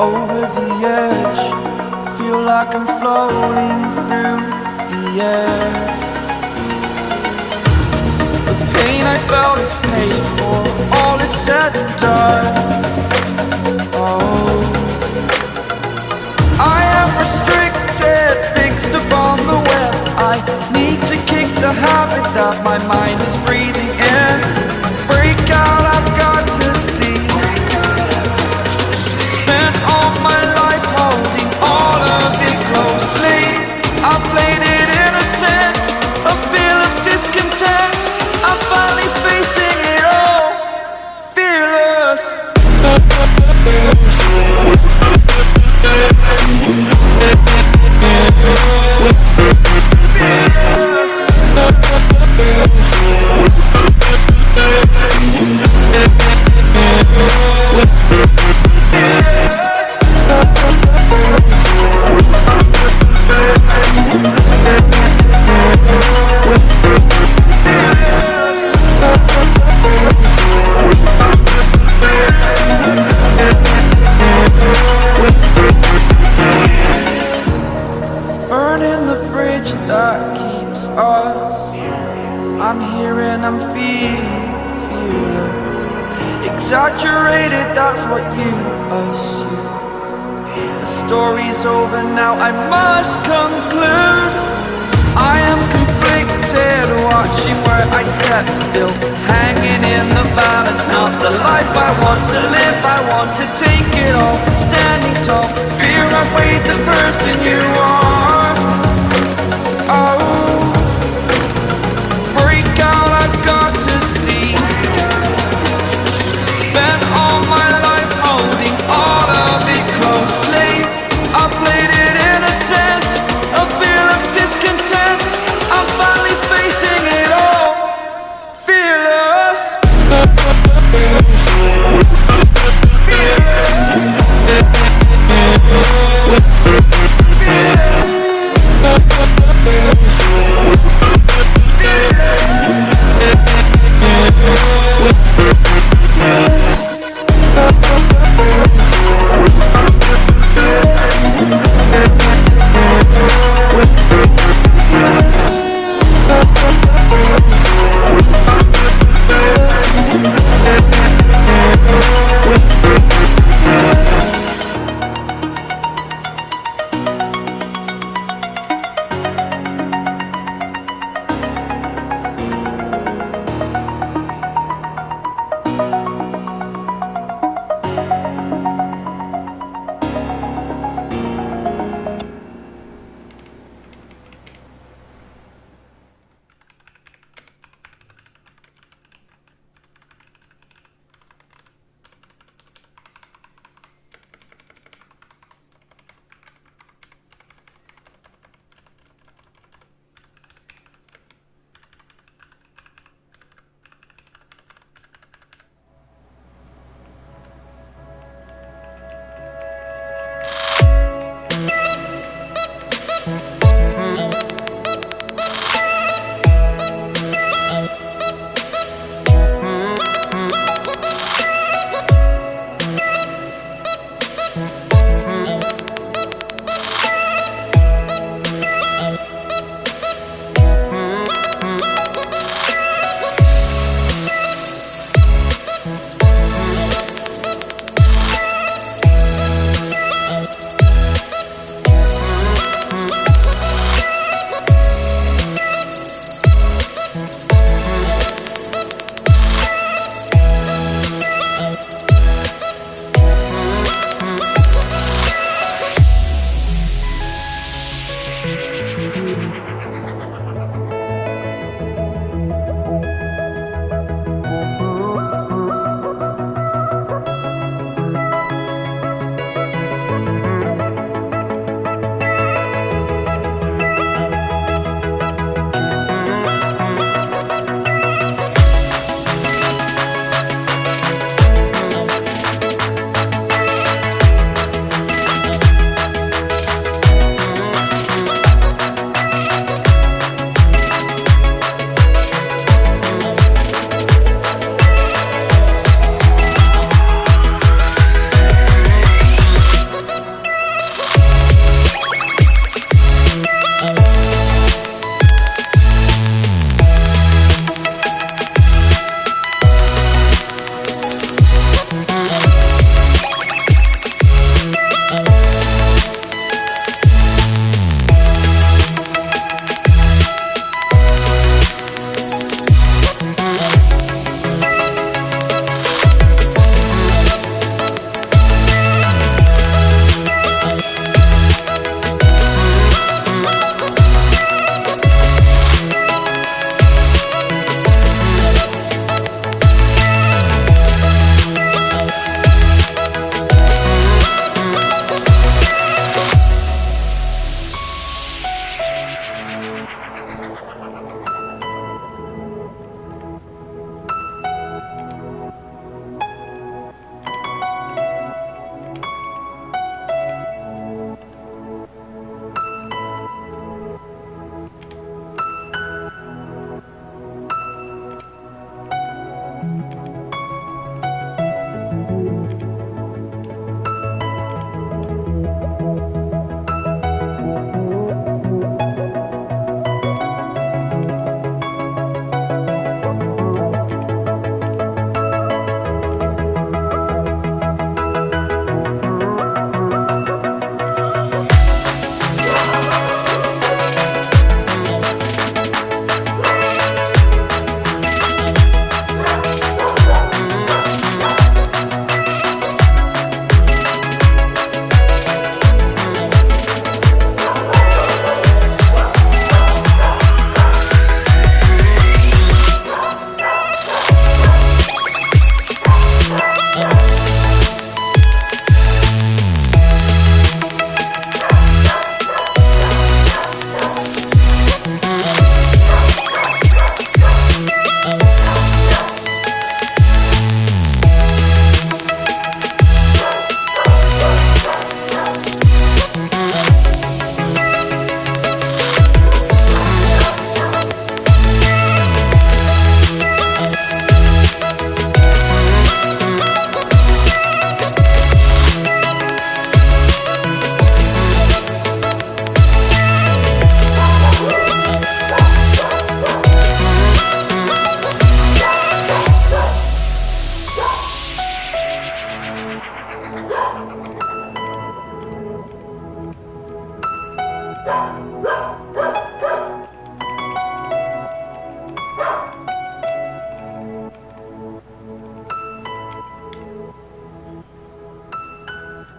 over the edge. Feel like I'm floating through the air. The pain I felt is paid for, all is said and done. Oh, I am restricted, fixed upon the web. I need to kick the habit that my mind is breathing in. Break out, I've got to see. Spent all my life holding all of it closely. I played it innocent, a feel of discontent. I'm finally facing it all, fearless. Burning the bridge that keeps us. I'm here and I'm feeling fearless. Exaggerated, that's what you assume. The story's over now, I must conclude. I am conflicted, watching where I step still, hanging in the balance. Not the life I want to live, I want to take it all. Standing tall, fear I've weighed the person you are. Oh, break out, I've got to see. Spent all my life holding all of it closely. I played it innocent, a feel of discontent. I'm finally facing it all, fearless. Redragon